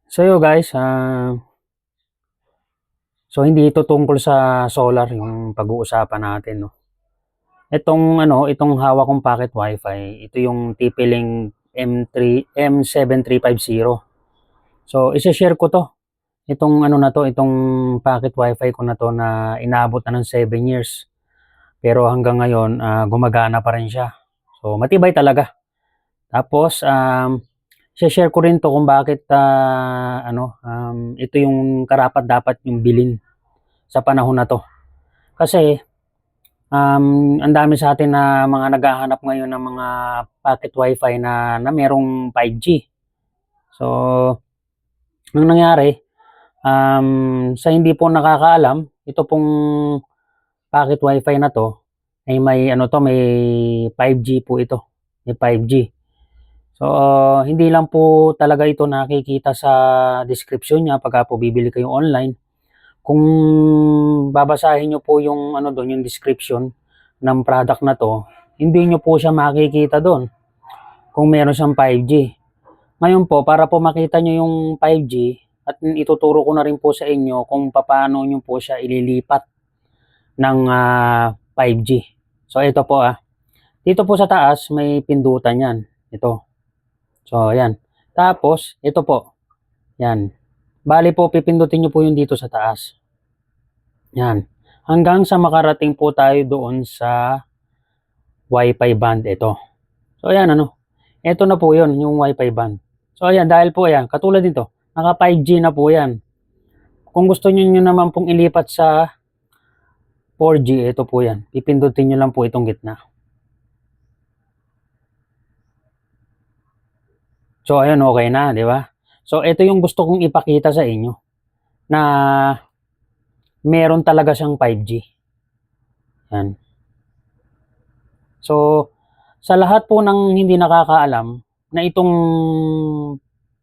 So yun guys, so hindi ito tungkol sa solar yung pag-uusapan natin, no. Itong hawak kong pocket wifi, ito yung TP-Link M7350. So i-share ko to. Itong na to, itong pocket wifi ko na to na inaabot na ng 7 years. Pero hanggang ngayon, gumagana pa rin siya. So matibay talaga. Tapos i-share ko rin to kung bakit ito yung karapat dapat yung bilhin sa panahon na 'to. Kasi, ang dami sa atin na mga naghahanap ngayon ng mga pocket wifi na merong 5G. So, ang nangyari, sa hindi po nakakaalam, ito pong pocket wifi na 'to ay may 5G po ito, may 5G. So, hindi lang po talaga ito nakikita sa description niya pagka po bibili kayo online. Kung babasahin niyo po yung dun, yung description ng product na 'to, hindi niyo po siya makikita dun kung meron siyang 5G. Ngayon po, para po makita niyo yung 5G at ituturo ko na rin po sa inyo kung papaano niyo po siya ililipat ng 5G. So ito po dito po sa taas may pindutan 'yan, ito. So ayan. Tapos ito po, 'yan. Bale po pipindutin niyo po yung dito sa taas. 'Yan. Hanggang sa makarating po tayo doon sa Wi-Fi band ito. So ayan ito na po 'yon, yung Wi-Fi band. So ayan, dahil po ayan, katulad nito, naka 5G na po 'yan. Kung gusto niyo naman pong ilipat sa 4G, ito po 'yan. Pipindutin niyo lang po itong gitna. So ayan, okay na, 'di ba? So ito yung gusto kong ipakita sa inyo na meron talaga siyang 5G. Yan. So, sa lahat po ng hindi nakakaalam na itong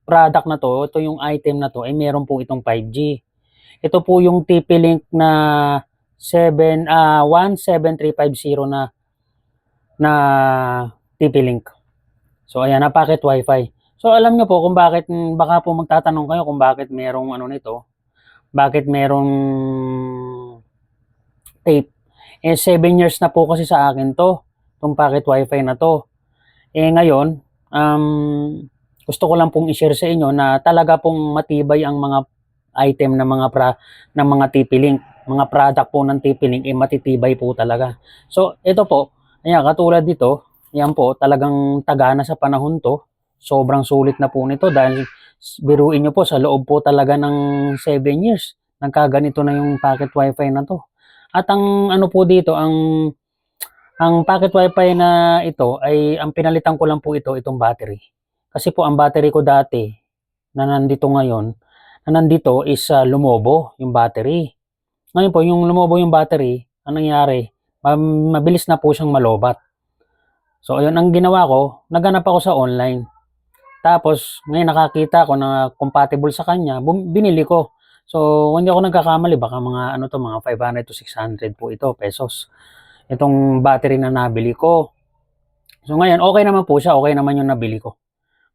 product na 'to, ito yung item na 'to ay meron po itong 5G. Ito po yung TP-Link na 17350 na TP-Link. So ayan, na pocket wifi. So alam niyo po kung bakit, baka po magtatanong kayo kung bakit merong nito, bakit merong tape. 7 years na po kasi sa akin 'to, 'tong pocket wifi na 'to. Ngayon, gusto ko lang pong i-share sa inyo na talaga pong matibay ang mga item ng mga TP-Link, mga product po ng TP-Link, matitibay po talaga. So ito po, ayan katulad nito, yan po talagang tagana sa panahon 'to. Sobrang sulit na po nito dahil biruin niyo po sa loob po talaga ng 7 years, nagkaganito na yung pocket wifi na 'to. At ang po dito, ang pocket wifi na ito ay ang pinalitan ko lang po itong battery. Kasi po ang battery ko dati na nandito ngayon, na nandito is lumobo yung battery. Ngayon po, yung lumobo yung battery, ang nangyari, mabilis na po siyang malobat. So ayun, ang ginawa ko, naghanap ako sa online. Tapos ngayon nakakita ko na compatible sa kanya, binili ko. So kung hindi ako nagkakamali, baka mga mga 500 to 600 po ito pesos. Itong battery na nabili ko. So ngayon, okay naman po siya, okay naman yung nabili ko.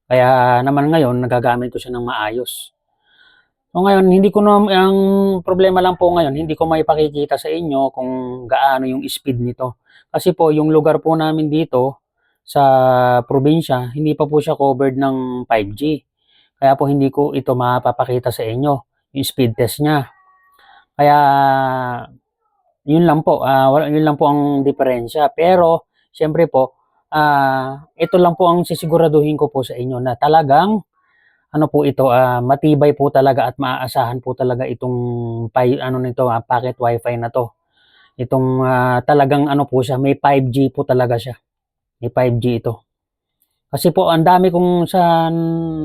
Kaya naman ngayon, nagagamit ko siya ng maayos. So ngayon, hindi ko na, ang problema lang po ngayon, hindi ko maipakikita sa inyo kung gaano yung speed nito. Kasi po, yung lugar po namin dito, sa probinsya, hindi pa po siya covered ng 5G. Kaya po hindi ko ito mapapakita sa inyo, yung speed test niya. Kaya yun lang po, yun lang po ang diferensya. Pero siyempre po, ito lang po ang sisiguraduhin ko po sa inyo na talagang po ito, matibay po talaga at maaasahan po talaga itong pocket wifi na 'to. Itong talagang po siya, may 5G po talaga siya. May 5G ito. Kasi po ang dami kong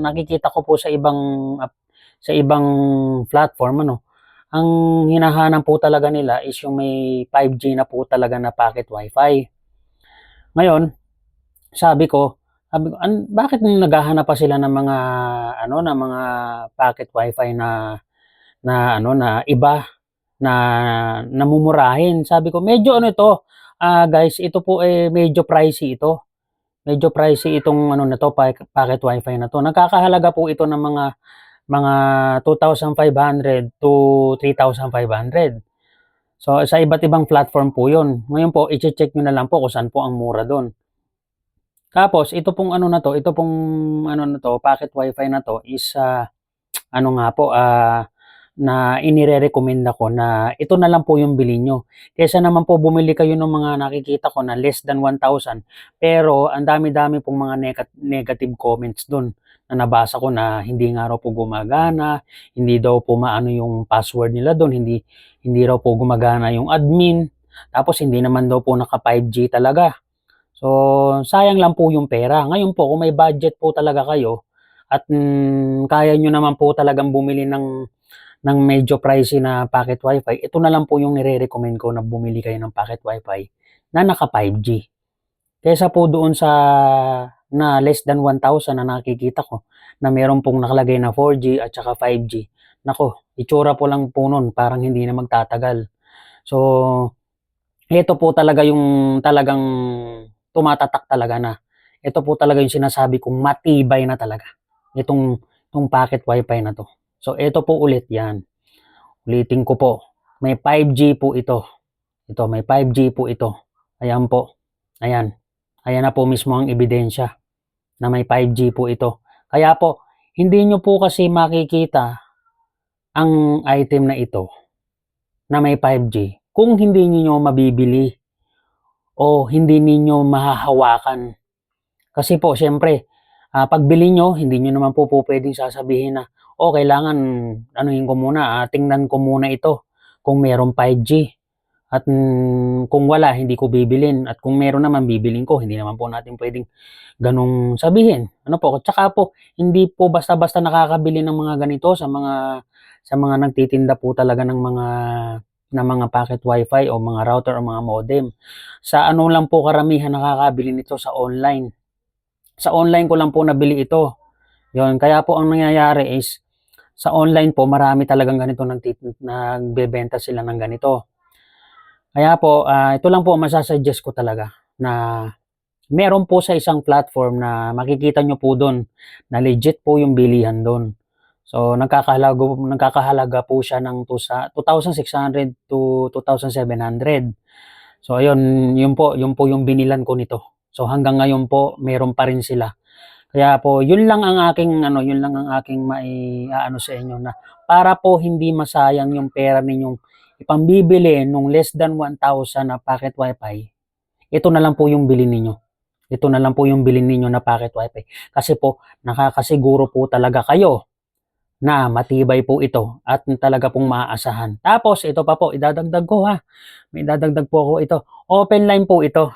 nakikita ko po sa ibang platform ang hinahanap po talaga nila is yung may 5G na po talaga na pocket wifi. Ngayon, sabi ko, bakit naghahanap pa sila ng mga ng mga pocket wifi na iba na namumurahin? Sabi ko, medyo ito, guys, ito po medyo pricey ito. Medyo pricey itong na to, pocket wifi na to. Nagkakahalaga po ito ng mga 2,500 to 3,500. So, sa iba't ibang platform po yun. Ngayon po, i-check nyo na lang po kung saan po ang mura doon. Tapos, ito pong ano na to, packet wifi na to is, ano nga po, na inire-recommend ako na ito na lang po yung bilhin nyo. Kaysa naman po bumili kayo ng mga nakikita ko na less than 1,000, pero ang dami-dami pong mga negative comments dun na nabasa ko na hindi nga raw po gumagana, hindi daw po maano yung password nila dun, hindi raw po gumagana yung admin, tapos hindi naman daw po naka 5G talaga. So, sayang lang po yung pera. Ngayon po, kung may budget po talaga kayo at kaya nyo naman po talagang bumili ng medyo pricey na pocket wifi, ito na lang po yung nire-recommend ko na bumili kayo ng pocket wifi na naka 5G. Kaysa po doon sa na less than 1,000 na nakikita ko na meron pong nakalagay na 4G at saka 5G. Nako, itsura po lang po nun, parang hindi na magtatagal. So, ito po talaga yung talagang tumatatak talaga na. Ito po talaga yung sinasabi kong matibay na talaga. Itong pocket wifi na to. So, ito po ulit yan. Ulitin ko po. May 5G po ito. Ito, may 5G po ito. Ayan po. Ayan. Ayan na po mismo ang ebidensya na may 5G po ito. Kaya po, hindi nyo po kasi makikita ang item na ito na may 5G kung hindi niyo mabibili o hindi ninyo mahahawakan. Kasi po, syempre, pagbili nyo, hindi nyo naman po pwedeng sasabihin na, kailangan, anuhin ko muna, tingnan ko muna ito kung meron 5G. At kung wala, hindi ko bibilin. At kung meron naman, bibilin ko. Hindi naman po natin pwedeng ganong sabihin. Ano po? Tsaka po, hindi po basta-basta nakakabili ng mga ganito sa mga nagtitinda po talaga ng mga packet wifi o mga router o mga modem. Sa ano lang po karamihan nakakabili nito sa online. Sa online ko lang po nabili ito. Yon, kaya po ang nangyayari is sa online po marami talagang ganito nagbebenta sila ng ganito. Kaya po, ito lang po masasuggest ko talaga na meron po sa isang platform na makikita nyo po doon na legit po yung bilihan doon. So, nagkakahalaga po siya ng 2,600 to 2,700. So, ayun, yun po yung binilan ko nito. So, hanggang ngayon po, meron pa rin sila. Kaya po, yun lang ang aking mai-aano sa inyo na para po hindi masayang yung pera ninyong ipambibili nung less than 1,000 na packet wifi, ito na lang po yung bilhin ninyo. Ito na lang po yung bilhin ninyo na packet wifi. Kasi po, nakakasiguro po talaga kayo na matibay po ito at talaga pong maaasahan. Tapos, ito pa po, idadagdag ko ha. May idadagdag po ako ito. Open line po ito.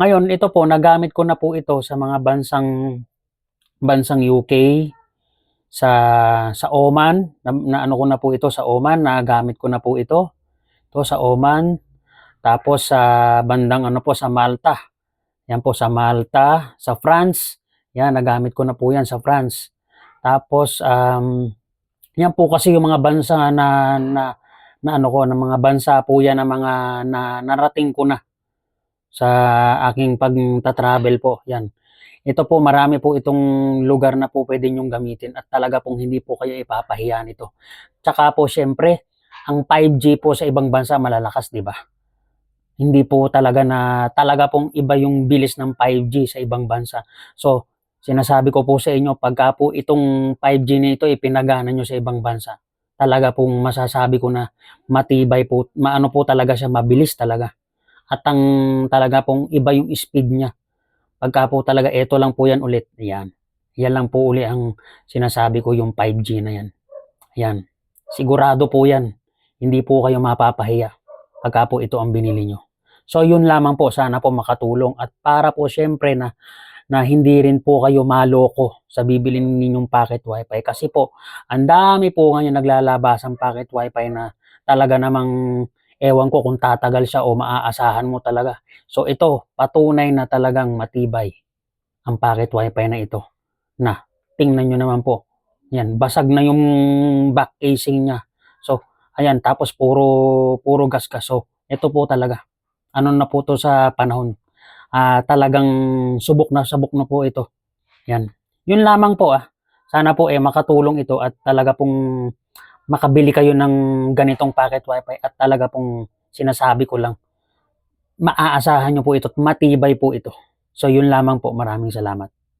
Ngayon, ito po, nagamit ko na po ito sa mga bansang UK, sa Oman, na ano ko na po ito sa Oman, nagamit ko na po ito. Ito sa Oman, tapos sa bandang ano po sa Malta. Yan po sa Malta, sa France. Yan, nagamit ko na po yan sa France. Tapos yan po kasi yung mga bansa na ano ko, ng mga bansa po yan na mga narating ko na sa aking pagta-travel po. Yan. Ito po, marami po itong lugar na po pwede nyong gamitin at talaga pong hindi po kayo ipapahiya nito. Tsaka po, syempre, ang 5G po sa ibang bansa malalakas, di ba? Hindi po talaga pong iba yung bilis ng 5G sa ibang bansa. So, sinasabi ko po sa inyo, pagka po itong 5G nito ipinagana nyo sa ibang bansa, talaga pong masasabi ko na matibay po, maano po talaga siya, mabilis talaga. At ang talaga pong iba yung speed niya. Pagka po talaga ito lang po yan ulit, yan. Yan lang po uli ang sinasabi ko yung 5G na yan. Yan. Sigurado po yan. Hindi po kayo mapapahiya pagka po ito ang binili nyo. So yun lamang po, sana po makatulong at para po syempre na hindi rin po kayo maloko sa bibili ninyong packet wifi kasi po ang dami po ngayon naglalabasang packet wifi na talaga namang ewan ko kung tatagal siya o maaasahan mo talaga. So ito, patunay na talagang matibay ang packet wifi na ito. Na, tingnan nyo naman po. Yan, basag na yung back casing niya. So, ayan, tapos puro gas-gas. So, ito po talaga. Ano na po to sa panahon. Talagang subok na po ito. Yan. Yun lamang po Sana po makatulong ito at talaga pong makabili kayo ng ganitong pocket wifi at talaga pong sinasabi ko lang, maaasahan nyo po ito at matibay po ito. So yun lamang po, maraming salamat.